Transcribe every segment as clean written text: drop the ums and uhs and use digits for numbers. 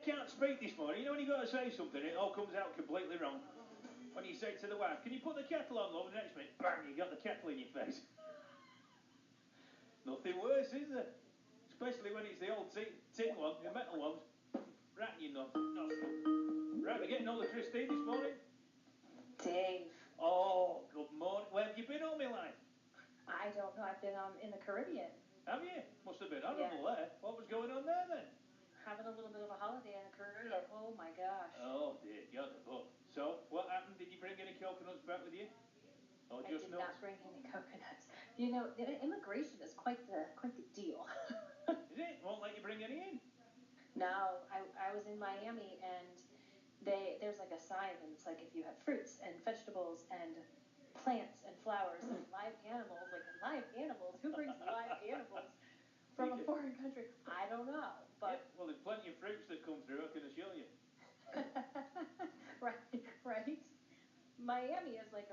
can't speak this morning. You know when you got to say something, it all comes out completely wrong. When you say to the wife, "Can you put the kettle on, love?" And the next minute, bang, you got the kettle in your face. Nothing worse, is there? Especially when it's the old tin one, the metal ones. Right in your nostril. Right, we're getting hold of Christine this morning. Dave. Oh, good morning. Where have you been all my life? I don't know. I've been in the Caribbean. Have you? Must have been honourable there. What was going on there then? Having a little bit of a holiday in the Caribbean. Oh my gosh. Oh dear, you're the butt. So, what happened? Did you bring any coconuts back with you? Or just I did nuts? not bring any coconuts. You know, the immigration is quite the deal. Is it? Won't let you bring any in? No, I was in Miami and there's like a sign and it's like if you have fruits and vegetables and plants and flowers and live animals, who brings live animals from a foreign country? I don't know, but yeah, well, there's plenty of fruits that come through, I can assure you. right. Miami is like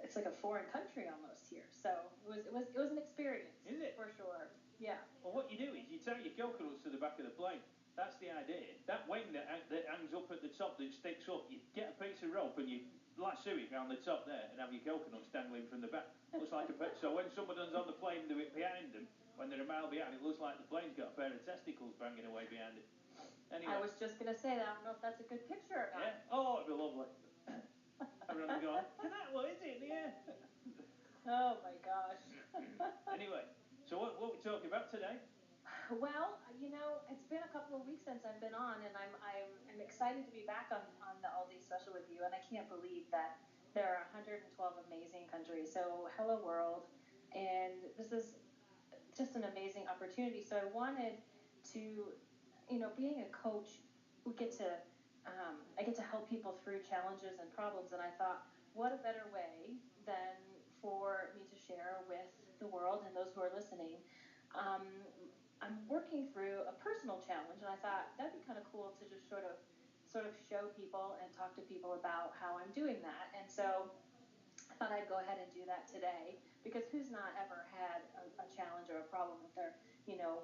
it's like a foreign country almost here. So it was an experience. Is it? For sure. Yeah. Well, what you do is you tie your coconuts to the back of the plane. That's the idea. That wing that hangs up at the top that sticks up, you get a piece of rope and you lasso it round the top there and have your coconuts dangling from the back. Looks like so when someone's on the plane behind them, when they're a mile behind, it looks like the plane's got a pair of testicles banging away behind it. Anyway. I was just going to say that. I don't know if that's a good picture or not. Yeah. Oh, it'd be lovely. Everyone's going, look at that, what is it in the air? Oh my gosh. Anyway, so what are we talking about today? Well, you know, it's been a couple of weeks since I've been on, and I'm excited to be back on the All Day Special with you, and I can't believe that there are 112 amazing countries. So hello world, and this is just an amazing opportunity. So I wanted to, you know, being a coach, we get to I get to help people through challenges and problems, and I thought, what a better way than for me to share with the world and those who are listening. I'm working through a personal challenge, and I thought that'd be kind of cool to just sort of show people and talk to people about how I'm doing that. And so I thought I'd go ahead and do that today, because who's not ever had a challenge or a problem that they're, you know,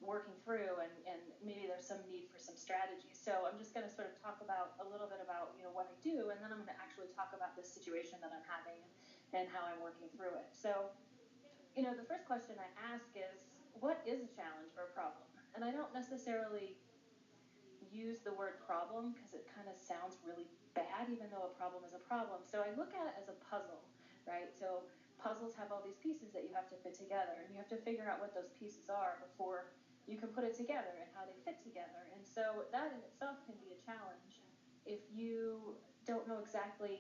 working through, and maybe there's some need for some strategy. So I'm just going to sort of talk about a little bit about, you know, what I do, and then I'm going to actually talk about this situation that I'm having and how I'm working through it. So, you know, the first question I ask is, what is a challenge or a problem? And I don't necessarily use the word problem because it kind of sounds really bad, even though a problem is a problem. So I look at it as a puzzle, right? So puzzles have all these pieces that you have to fit together, and you have to figure out what those pieces are before you can put it together and how they fit together. And so that in itself can be a challenge if you don't know exactly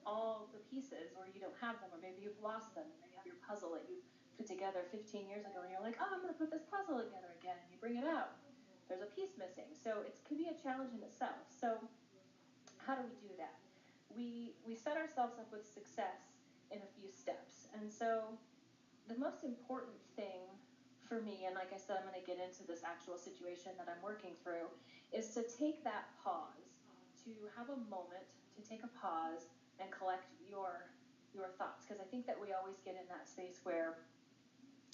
all the pieces, or you don't have them, or maybe you've lost them, and you have your puzzle that you've put together 15 years ago, and you're like, oh, I'm going to put this puzzle together again, and you bring it out. There's a piece missing. So it can be a challenge in itself. So how do we do that? We set ourselves up with success in a few steps. And so the most important thing for me, and like I said, I'm going to get into this actual situation that I'm working through, is to take that pause, to have a moment, to take a pause and collect your thoughts. Because I think that we always get in that space where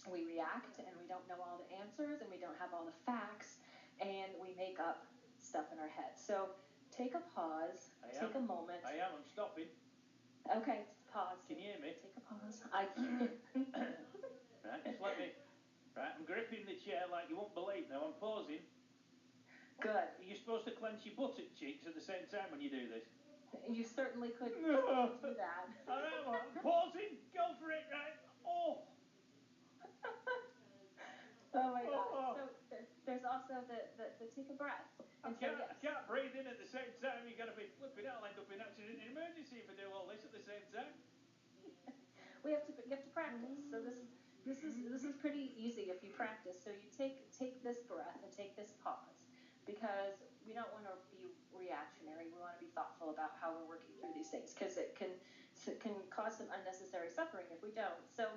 we react and we don't know all the answers and we don't have all the facts, and we make up stuff in our head. So take a pause, take a moment. I'm stopping. Okay, pause. Can you hear me? Take a pause. I can. Right, just let me. Right, I'm gripping the chair like you won't believe now. I'm pausing. Good. Are you supposed to clench your buttock cheeks at the same time when you do this? You certainly could do that. All right, well, I'm pausing. Go for it, right? Oh. Oh my gosh. So there's also the take a breath. I can't breathe in at the same time. You got to be flipping out. I'll end up in accident and emergency if I do all this at the same time. You have to practice. So this is pretty easy if you practice. So you take this breath and take this pause, because we don't want to be reactionary. We want to be thoughtful about how we're working through these things, because it can cause some unnecessary suffering if we don't. So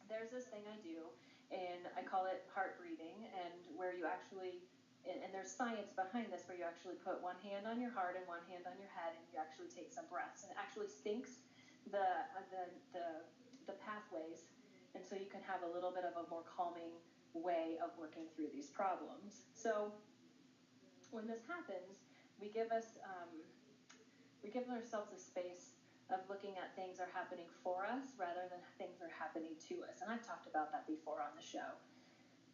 there's this thing I do, and I call it heart breathing, and where you actually, and there's science behind this, where you actually put one hand on your heart and one hand on your head, and you actually take some breaths, and it actually syncs the pathways, and so you can have a little bit of a more calming way of working through these problems. So when this happens, we give us we give ourselves a space of looking at things are happening for us rather than things are happening to us. And I've talked about that before on the show.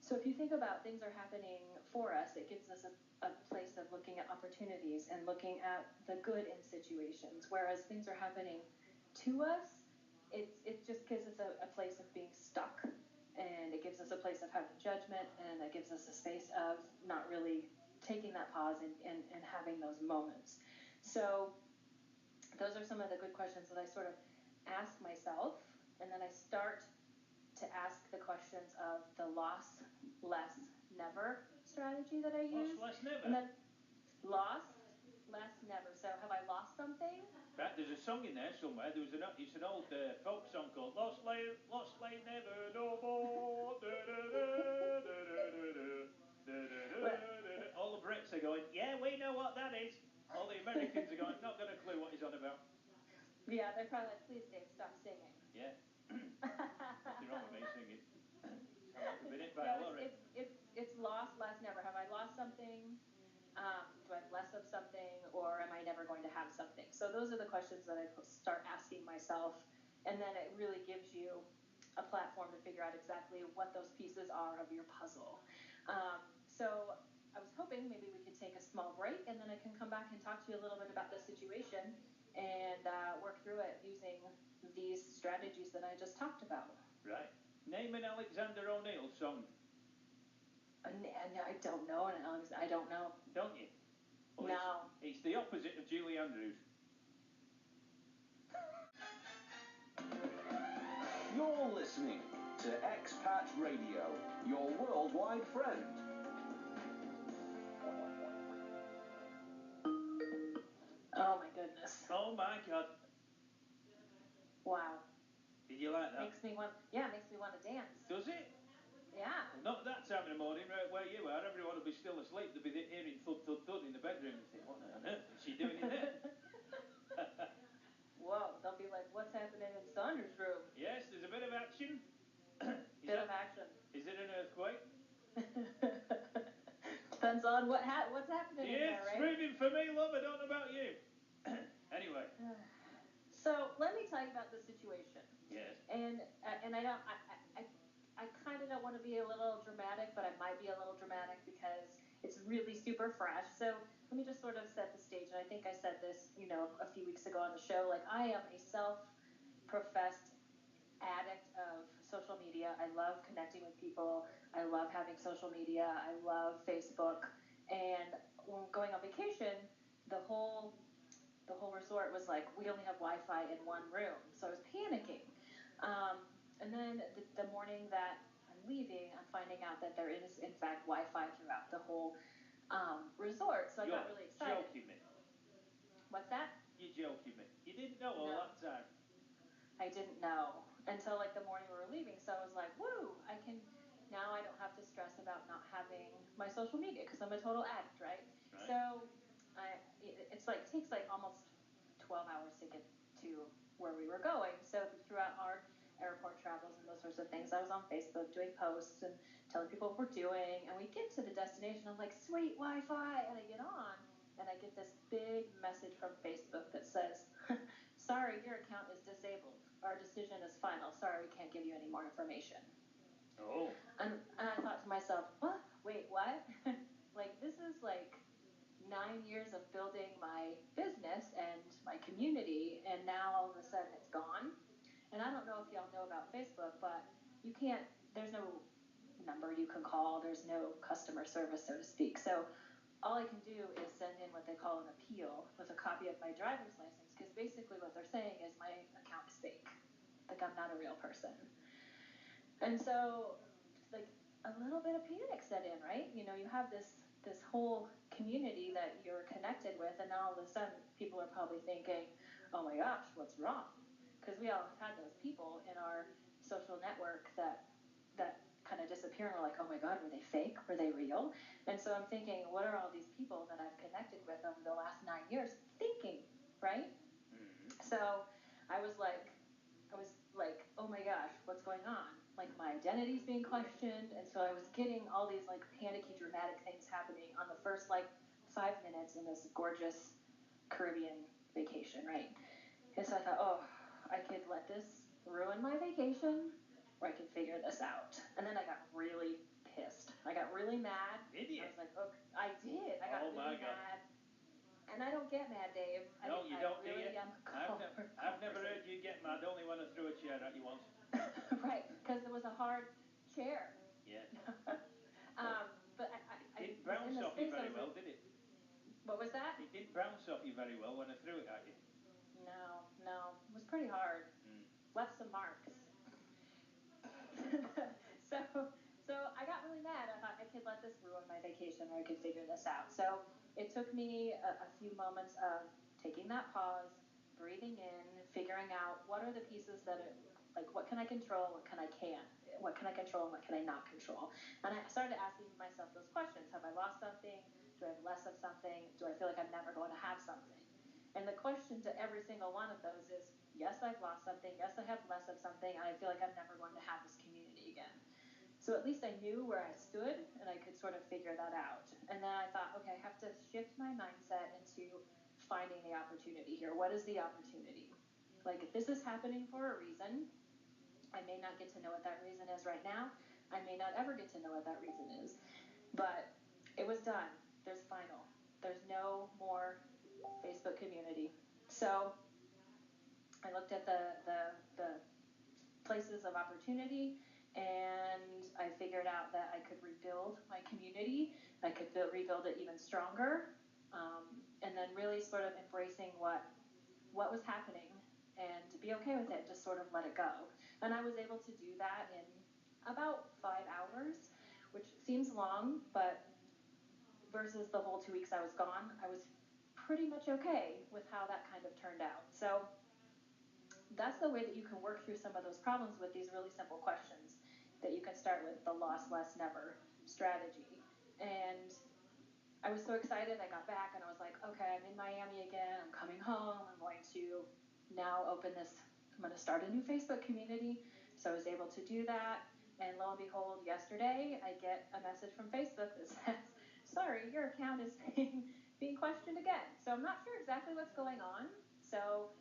So if you think about things are happening for us, it gives us a place of looking at opportunities and looking at the good in situations. Whereas things are happening to us, it just gives us a place of being stuck. And it gives us a place of having judgment, and it gives us a space of not really taking that pause and having those moments. So those are some of the good questions that I sort of ask myself, and then I start to ask the questions of the loss, less, never strategy that I use. Loss, less, never. And then loss, less, never. So have I lost something? Right, there's a song in there somewhere. It's an old folk song called Lost Late Never No More. All the Brits are going, yeah, we know what that is. All the Americans are going, not got a clue what he's on about. Yeah, they're probably like, please, Dave, stop singing. Yeah. Nothing wrong with me singing. Sound like I've been hit by a lorry. It's lost, less, never. Have I lost something? Do I have less of something, or am I never going to have something? So those are the questions that I start asking myself, and then it really gives you a platform to figure out exactly what those pieces are of your puzzle. So I was hoping maybe we could take a small break, and then I can come back and talk to you a little bit about the situation and work through it using these strategies that I just talked about. Right. Name an Alexander O'Neill song. I don't know. I don't know. Don't you? Well, no. It's the opposite of Julie Andrews. You're listening to Expat Radio, your worldwide friend. Oh my goodness. Oh my God. Wow. Did you like that? Makes me want to dance. Does it? Yeah. Well, not at that time in the morning, right where you are. Everyone will be still asleep. They'll be hearing thud, thud, thud in the bedroom. They think, what on earth is she doing in there? Whoa, they'll be like, what's happening in Saunders' room? Yes, there's a bit of action. Of action. Is it an earthquake? Depends on what's happening in there, right? It's moving for me, love. I don't know about you. Anyway. So let me tell you about the situation. Yes. And I kind of don't want to be a little dramatic, but I might be a little dramatic because it's really super fresh. So let me just sort of set the stage. And I think I said this, a few weeks ago on the show. Like, I am a self-professed addict of social media. I love connecting with people. I love having social media. I love Facebook. And when going on vacation, the whole resort was like, we only have Wi-Fi in one room. So I was panicking. And then the morning that I'm leaving, I'm finding out that there is, in fact, Wi-Fi throughout the whole resort. So I got really excited. You're joking me. What's that? You're joking me. You didn't know all that time. I didn't know until like the morning we were leaving. So I was like, woo, now I don't have to stress about not having my social media because I'm a total addict, right? So it's like, it takes like almost 12 hours to get to where we were going. So throughout our airport travels and those sorts of things, I was on Facebook doing posts and telling people what we're doing. And we get to the destination. I'm like, sweet Wi-Fi. And I get on and I get this big message from Facebook that says, sorry, your account is disabled. Our decision is final. Sorry, we can't give you any more information. Oh. And I thought to myself, what? Wait, what? Like, this is like 9 years of building my business and my community, and now all of a sudden it's gone. And I don't know if y'all know about Facebook, but there's no number you can call. There's no customer service, so to speak. So all I can do is send in what they call an appeal with a copy of my driver's license, because basically what they're saying is my account is fake. Like, I'm not a real person. And so, like, a little bit of panic set in, right? You have this whole community that you're connected with, and now all of a sudden people are probably thinking, oh my gosh, what's wrong? Because we all have had those people in our social network that kind of disappear, and we're like, oh my God, were they fake? Were they real? And so I'm thinking, what are all these people that I've connected with over the last 9 years thinking, right? Mm-hmm. So I was like, oh my gosh, what's going on? Like, my identity's being questioned. And so I was getting all these like panicky, dramatic things happening on the first like 5 minutes in this gorgeous Caribbean vacation, right? And so I thought, oh, I could let this ruin my vacation, or I could figure this out. And then I got really pissed. I got really mad. Did you? I was like, okay, I did. I got really mad. And I don't get mad, Dave. No, you don't, I really do you? am I've never heard you get mad, only when I threw a chair at you once. Right, because there was a hard chair. Yeah. But it didn't bounce off you very well, did it? What was that? It didn't bounce off you very well when I threw it at you. No. It was pretty hard. Left some marks. So I got really mad. I thought I could let this ruin my vacation, or I could figure this out. So it took me a few moments of taking that pause, breathing in, figuring out what are the pieces that are, like, what can I control, what can I can't, what can I control, and what can I not control. And I started asking myself those questions. Have I lost something? Do I have less of something? Do I feel like I'm never going to have something? And the question to every single one of those is, yes, I've lost something. Yes, I have less of something. And I feel like I'm never going to have this community again. So at least I knew where I stood, and I could sort of figure that out. And then I thought, okay, I have to shift my mindset into finding the opportunity here. What is the opportunity? Like, if this is happening for a reason, I may not get to know what that reason is right now. I may not ever get to know what that reason is. But it was done. There's final. There's no more Facebook community. So I looked at the places of opportunity, and I figured out that I could rebuild my community. I could rebuild it even stronger, and then really sort of embracing what was happening and be okay with it and just sort of let it go. And I was able to do that in about 5 hours, which seems long, but versus the whole 2 weeks I was gone, I was pretty much okay with how that kind of turned out. So that's the way that you can work through some of those problems with these really simple questions that you can start with, the loss less never strategy. And I was so excited. I got back and I was like, okay, I'm in Miami again. I'm coming home. I'm going to now I'm going to start a new Facebook community. So I was able to do that. And lo and behold, yesterday I get a message from Facebook that says, sorry, your account is being questioned again. So I'm not sure exactly what's going on. So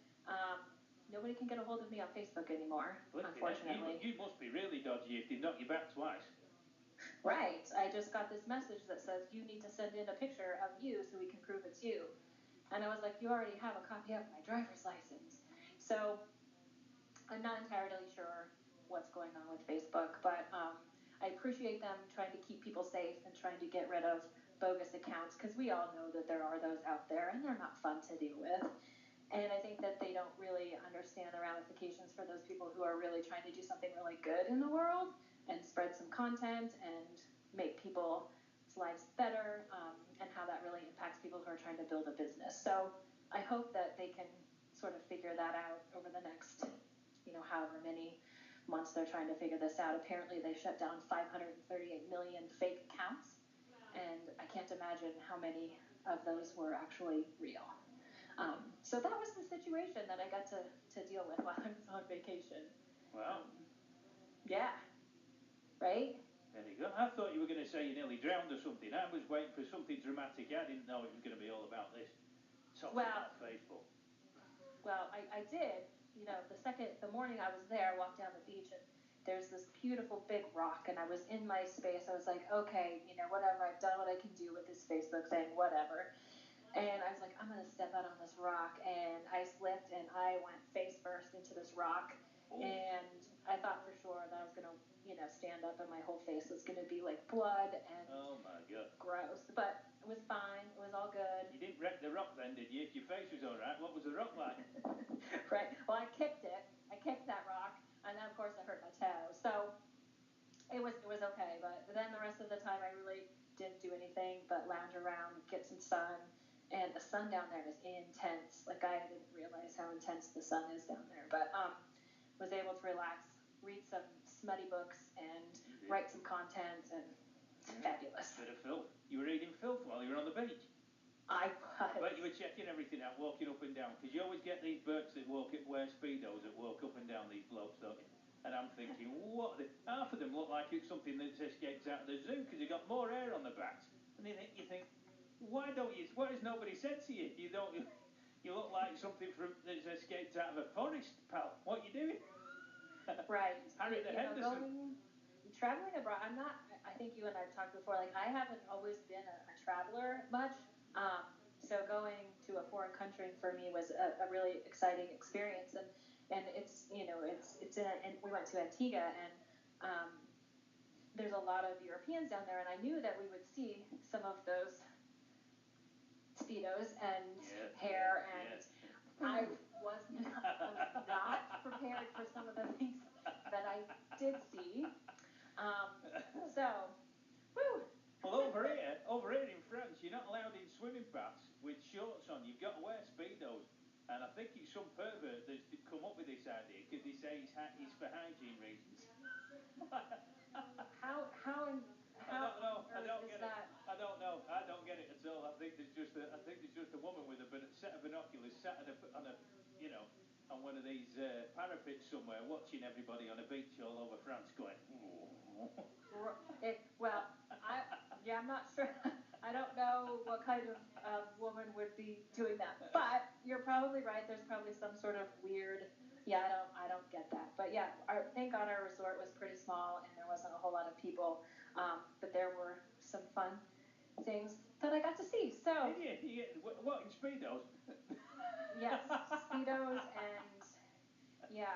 nobody can get a hold of me on Facebook anymore, unfortunately. You must be really dodgy if they knock you back twice. Right. I just got this message that says you need to send in a picture of you so we can prove it's you. And I was like, you already have a copy of my driver's license. So I'm not entirely sure what's going on with Facebook, but I appreciate them trying to keep people safe and trying to get rid of bogus accounts, because we all know that there are those out there and they're not fun to deal with. And I think that they don't really understand the ramifications for those people who are really trying to do something really good in the world and spread some content and make people's lives better, and how that really impacts people who are trying to build a business. So I hope that they can sort of figure that out over the next, however many months they're trying to figure this out. Apparently they shut down 538 million fake accounts, and I can't imagine how many of those were actually real. So that was the situation that I got to deal with while I was on vacation. Wow. Yeah. Right? Very good. I thought you were going to say you nearly drowned or something. I was waiting for something dramatic. I didn't know it was going to be all about this. Talking about Facebook. Well, I did. The morning I was there, I walked down the beach, and there's this beautiful big rock, and I was in my space. I was like, okay, whatever. I've done what I can do with this Facebook thing, whatever. And I was like, I'm going to step out on this rock. And I slipped and I went face first into this rock. Ooh. And I thought for sure that I was going to, stand up and my whole face was going to be like blood and oh my God, gross. But it was fine. It was all good. You didn't wreck the rock then, did you? If your face was all right, what was the rock like? Right. Well, I kicked it. I kicked that rock. And then, of course, I hurt my toe. So it was okay. But then the rest of the time I really didn't do anything but lounge around, get some sun. And the sun down there is intense. Like, I didn't realize how intense the sun is down there. But was able to relax, read some smutty books, and write some content, and it's fabulous. Bit of filth. You were reading filth while you were on the beach? I was. I bet you were checking everything out, walking up and down, because you always get these blokes that wear Speedos that walk up and down, these blokes, don't you? And I'm thinking, what? Half of them look like it's something that's escaped out of the zoo, because they've got more hair on their backs. And you think, why don't you? What has nobody said to you? You don't. You look like something that's escaped out of a forest, pal. What you doing? Right. Harry the Henderson. Traveling abroad. I'm not. I think you and I've talked before. Like I haven't always been a traveler much. So going to a foreign country for me was a really exciting experience. And it's and we went to Antigua and there's a lot of Europeans down there, and I knew that we would see some of those speedos and hair, and I was not prepared for some of the things that I did see. So, whew. Well, over here in France, you're not allowed in swimming baths with shorts on. You've got to wear speedos. And I think it's some pervert that's come up with this idea because they say it's for hygiene reasons. How I don't get that? it. I don't know. I don't get it at all. I think there's just a woman with a set of binoculars sat on one of these parapets somewhere, watching everybody on a beach all over France, going. I'm not sure. I don't know what kind of woman would be doing that, but you're probably right. There's probably some sort of weird. Yeah, I don't get that. But yeah, thank God our resort was pretty small and there wasn't a whole lot of people. But there were some fun things that I got to see. So did you? What in speedos? Yes, speedos and yeah.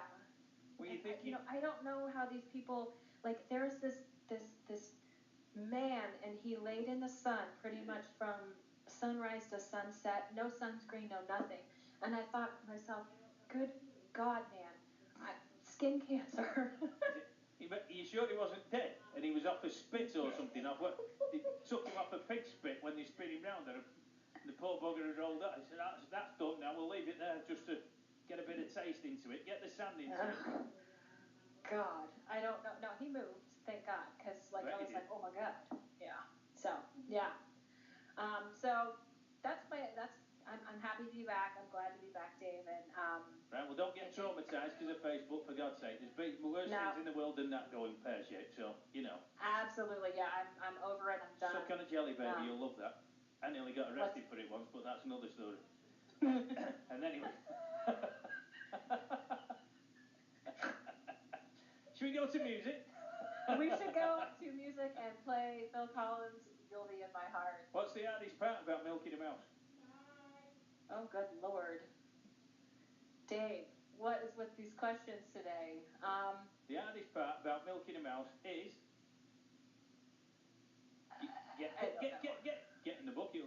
Well, you think I don't know how these people like. There's this man, and he laid in the sun pretty much from sunrise to sunset. No sunscreen, no nothing. And I thought to myself, good God, man, skin cancer. You sure he wasn't dead? And he was off a spit or something? They took him off a pig spit when they spin him round, and the poor bugger had rolled up. He said, that's done now. We'll leave it there just to get a bit of taste into it. Get the sand into it. God, I don't know. No, he moved, thank God, because I was like, oh my God, yeah. So yeah, so I'm happy to be back. I'm glad to be back, Dave. And right, well, don't get traumatized because of Facebook, for God's sake. There's worse things in the world than that going pear-shaped. So Absolutely, yeah. I'm over it. I'm done. Suck on a jelly baby, you'll love that. I nearly got arrested for it once, but that's another story. And anyway. Should we go to music? We should go to music and play Phil Collins' You'll Be in My Heart. What's the hardest part about milking a mouse? Oh, good Lord. Dave, what is with these questions today? The hardest part about milking a mouse is... Get in the bucket,